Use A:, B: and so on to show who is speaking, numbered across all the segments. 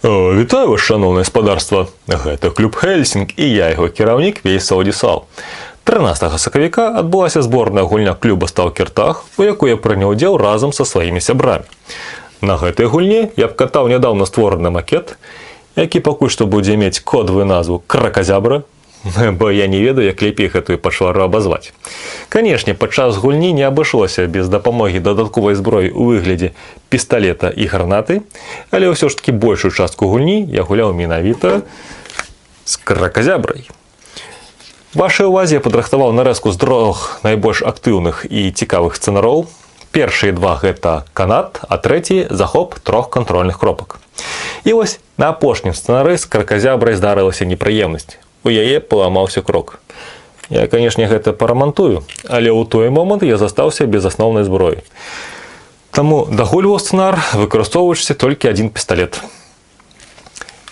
A: Вітаю вас, шановне господарство. Гэта клуб Хельсінг і я яго кіраўнік Вейсал Дісал. 13 сакавіка адбылася зборная гульня клуба «Сталкер-Таг», у якой я прыняў удзел разам са сваімі сябрамі. На гэтай гульні я пакатаў нядаўна створаны макет, які пакуль што будзе мець кодавую назву «Кракозябра», бо я не ведаю, як лепей гэтую пачвару абазваць. Канешне, падчас гульні не абышлося без дапамогі дадатковай зброі ў выглядзе пісталета і гранаты, але ўсё ж такі большую частку гульні я гуляў менавіта з кракозябрай. Вашай увазе я падрыхтаваў нарэзку з трох найбольш актыўных і цікавых сцэнароў. Першыя два гэта канат, а трэці захоп трох кантрольных кропак. І вось на апошнім сцэнары з кракозябрай здарылася непрыемнасць. У яе паламаўся крок. Я, канешне, гэта парамантую, але ў той момант я застаўся без асноўнай зброі. Таму дагульваў сцэнар, выкарыстоўваючыся толькі адзін пісталет.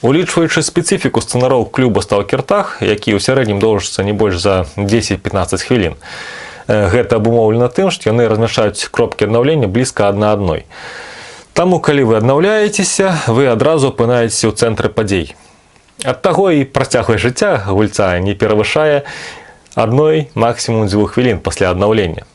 A: Улічваючы спецыфіку сцэнароў клуба «Сталкер-Таг», які ў сярэднім доўжыцца не больш за 10-15 хвілін, гэта абумоўлена тым, што яны размяшчаюць кропкі аднаўлення блізка адна адной. Таму, калі вы аднаўляецеся, вы адразу апынаецеся ў цэнтры падзей. Ад таго і працягласць жыцця гульца не перавышае адной, максімум 2 хвілін пасля аднаўлення.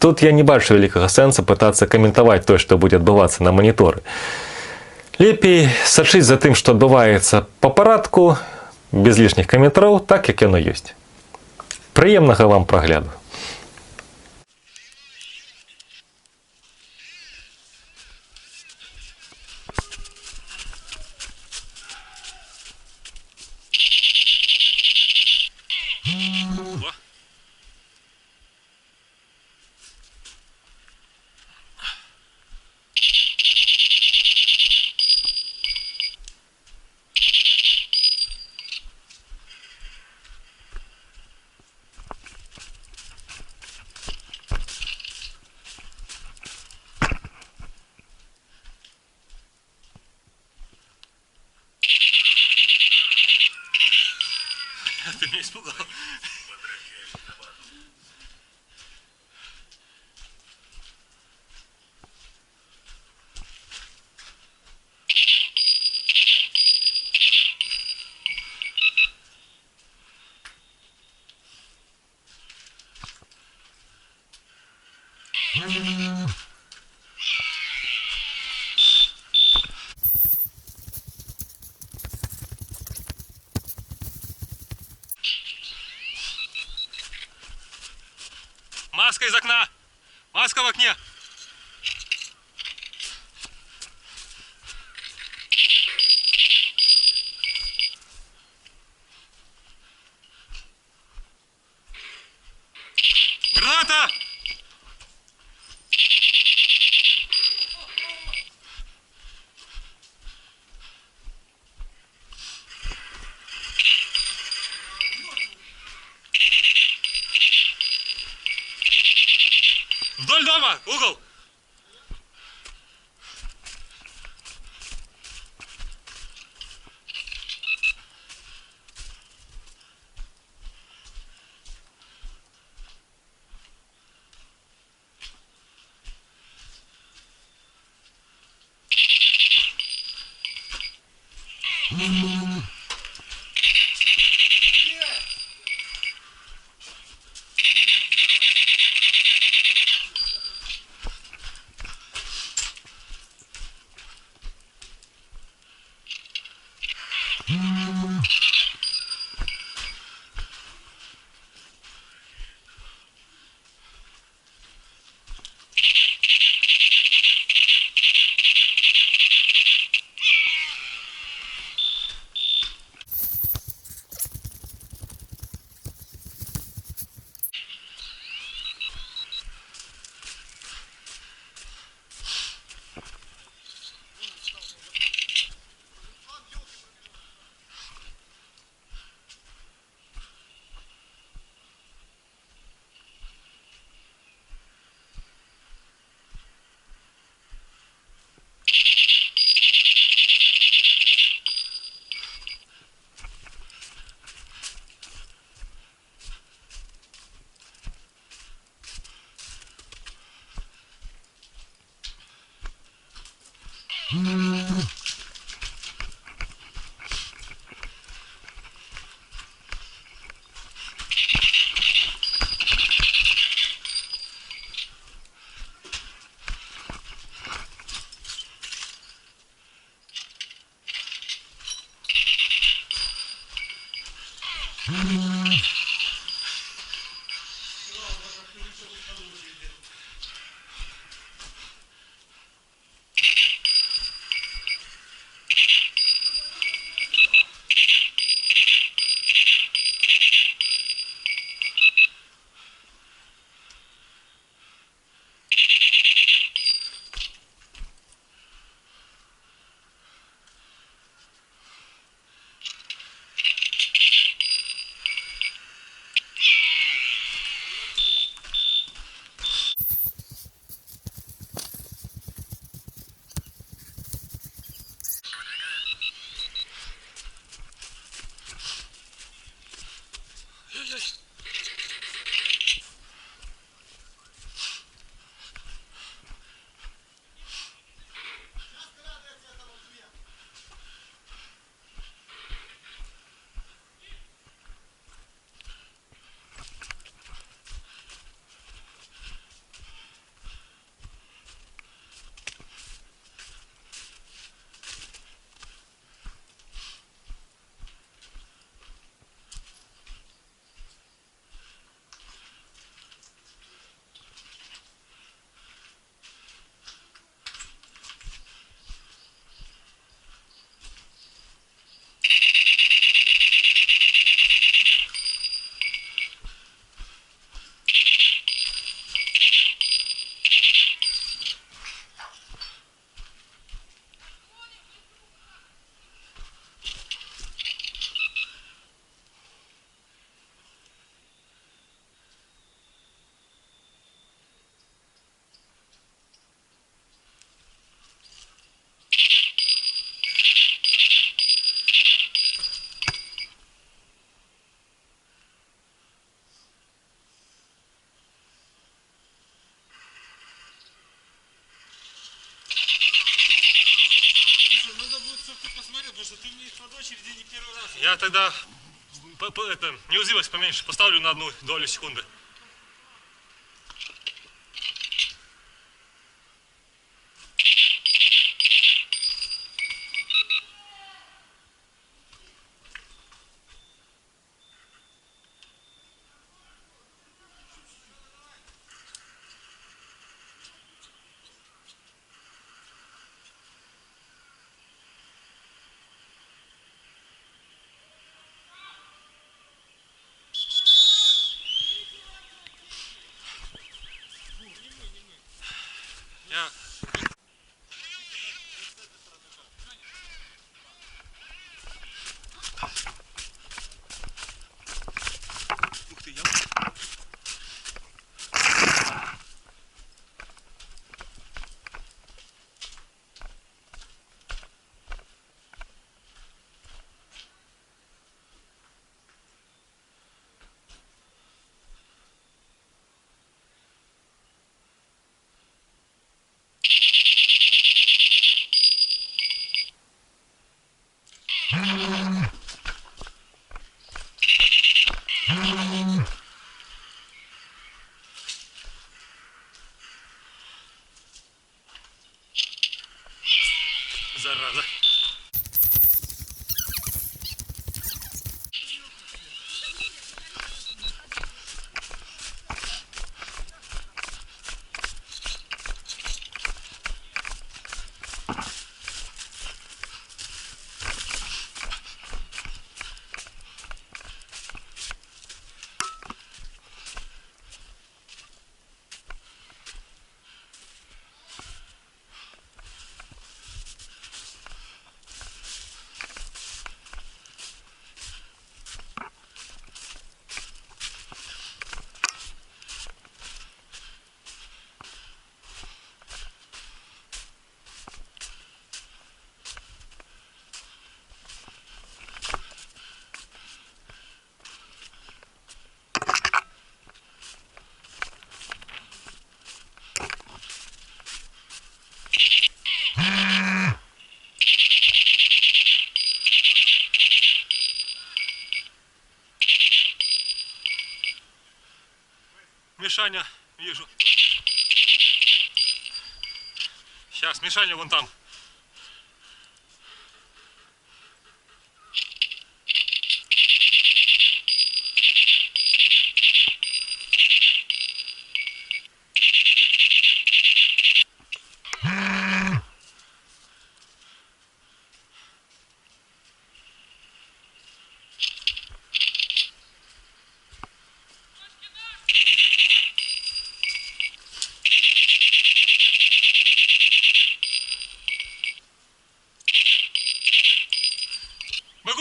A: Тут я не бачу вялікага сэнса пытацца каментаваць тое, што будзе адбывацца на маніторы. Лепей сачыць за тым, што адбываецца па парадку, без лішніх каментараў, так як яно ёсць. Прыемнага вам прагляду.
B: Ты меня испугал. Маска из окна! Маска в окне! Граната! Вдоль дома! Угол! Я тогда неуязвимость поменьше поставлю на 0,01 секунды. Я... Ух ты, я... Зараза. Мишаня, вижу. Сейчас, Мишаня вон там.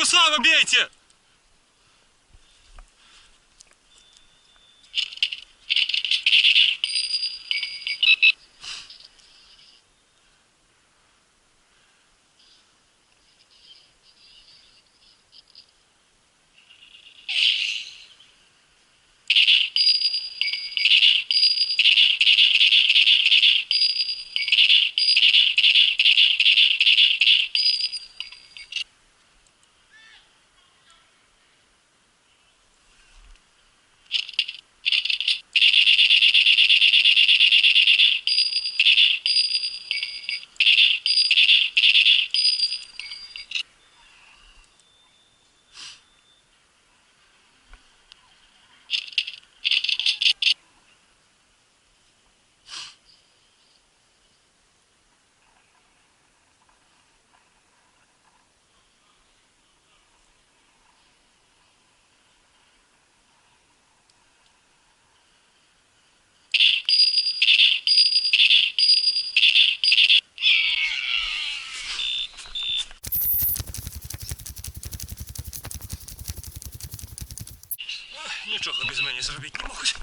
B: Слава, бейте! Нічого без мене зробити не можуть.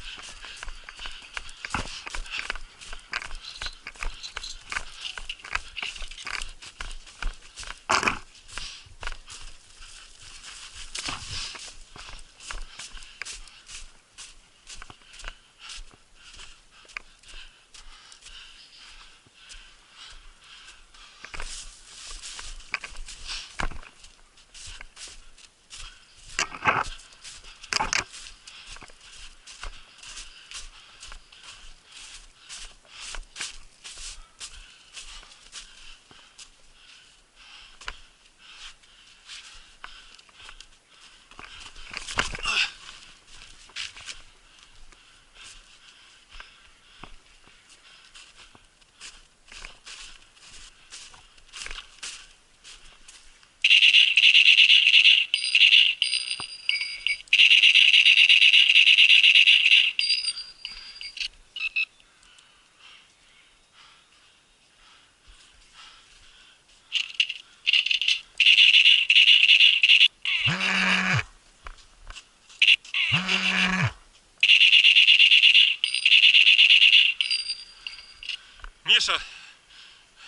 B: Миша,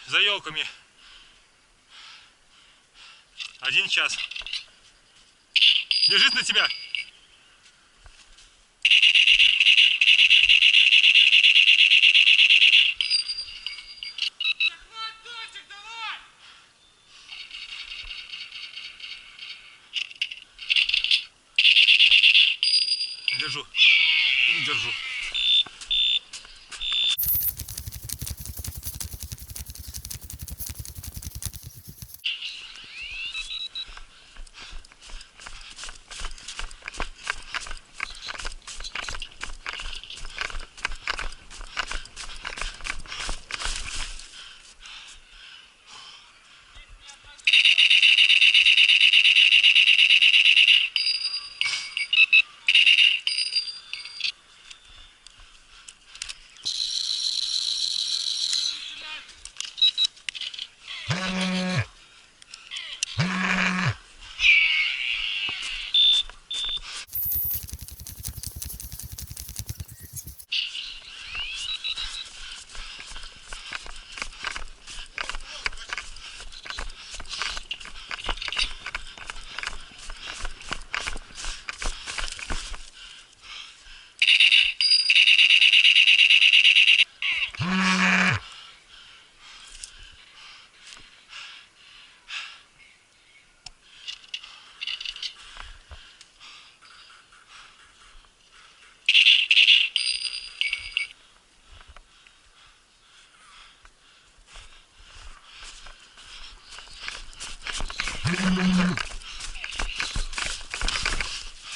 B: за елками. 1 час. Лежит на тебя. Держу. Держу.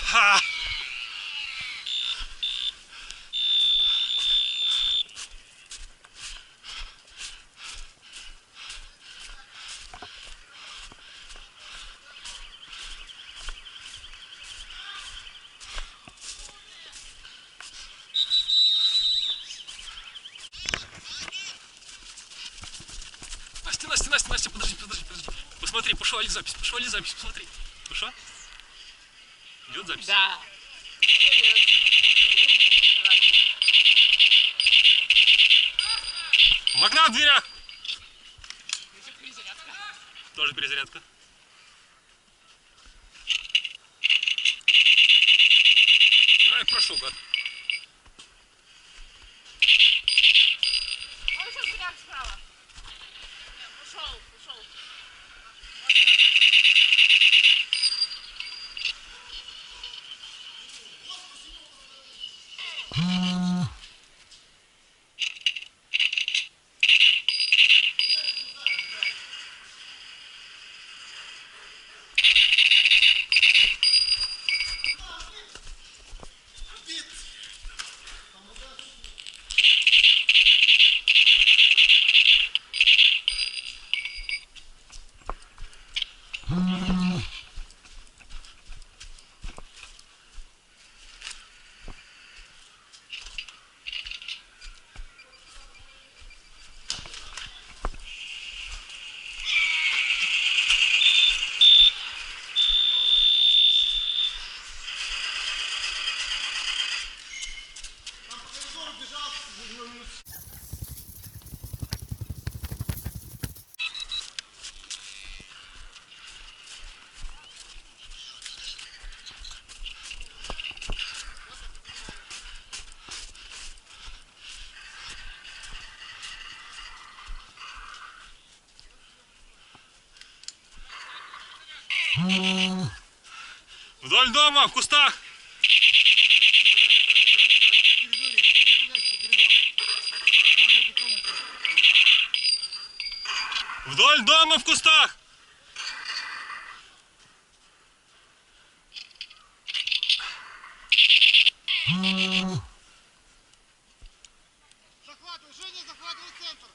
B: Ха! Настя, Настя, Настя, Настя, подожди, подожди, подожди. Посмотри, пошла ли запись, посмотри. Ну что? Идет запись?
C: Да.
B: Магнат в дверях! Тоже перезарядка. Ай, прошел, гад.
C: Он сейчас прям справа. Ушел, ушел.
B: Вдоль дома, в кустах. Вдоль дома, в кустах.
D: Захватывай, Женя, захватывай центр.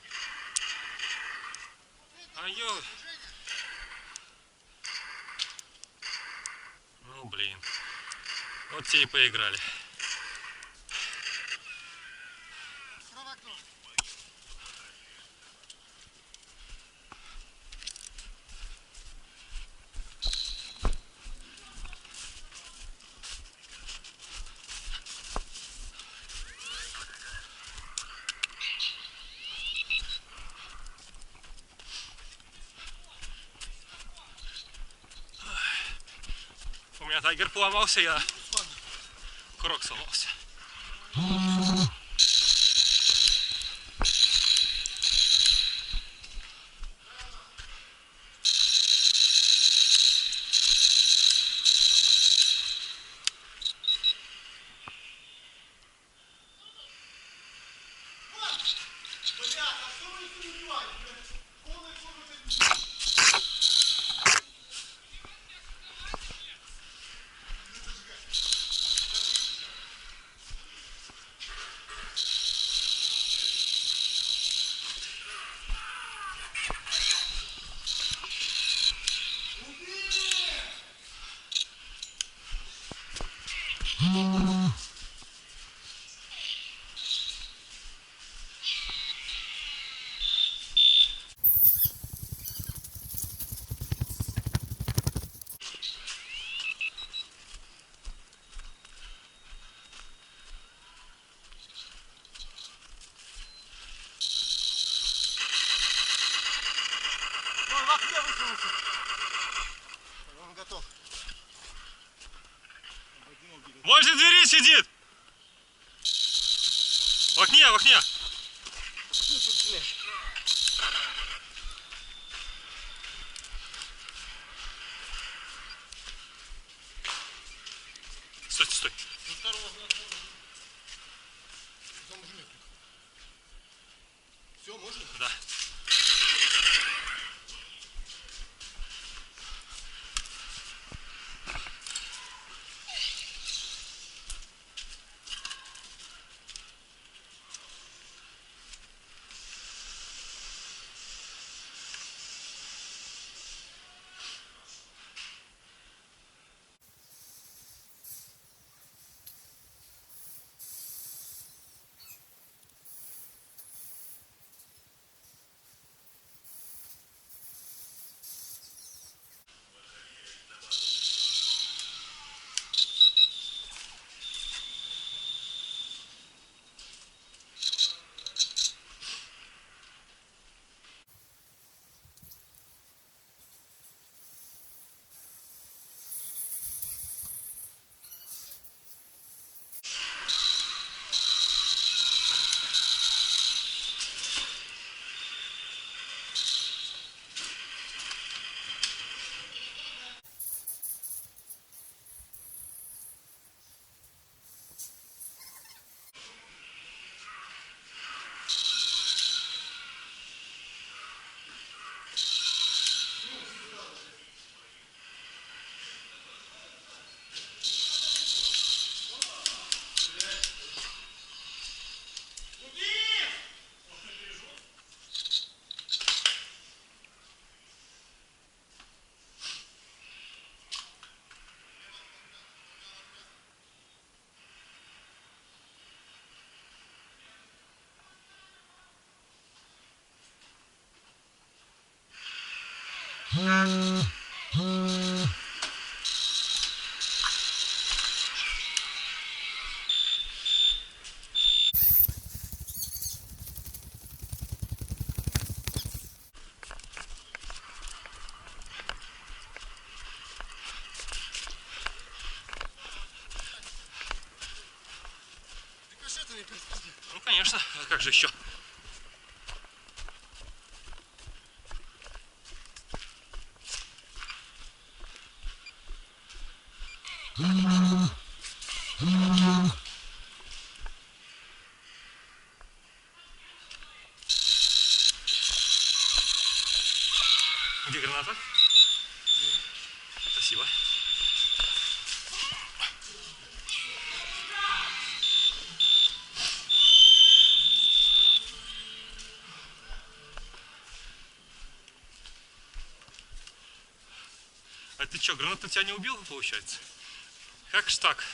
B: Ай-ё. Ну, блин. Вот те и поиграли.
D: Правое окно.
B: У меня тайгер поломался, я крок сломался.
D: Бля, а что вы их не убиваете, блядь? Полная комната. Он в окне высунулся. Он готов.
B: Возле двери сидит. В окне, в окне. Стой, стой.
D: Все, можно?
B: Да. Ну, конечно, а как же еще? Где граната? Спасибо. А ты что, гранат тебя не убил, получается? Как ж так?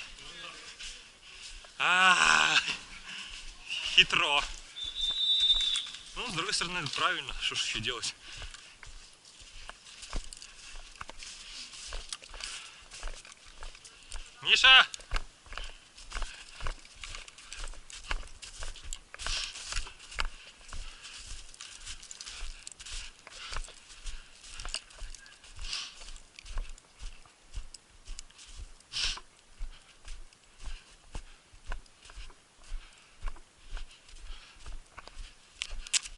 B: Хитро. Ну, с другой стороны, это правильно. Что ж еще делать? Миша!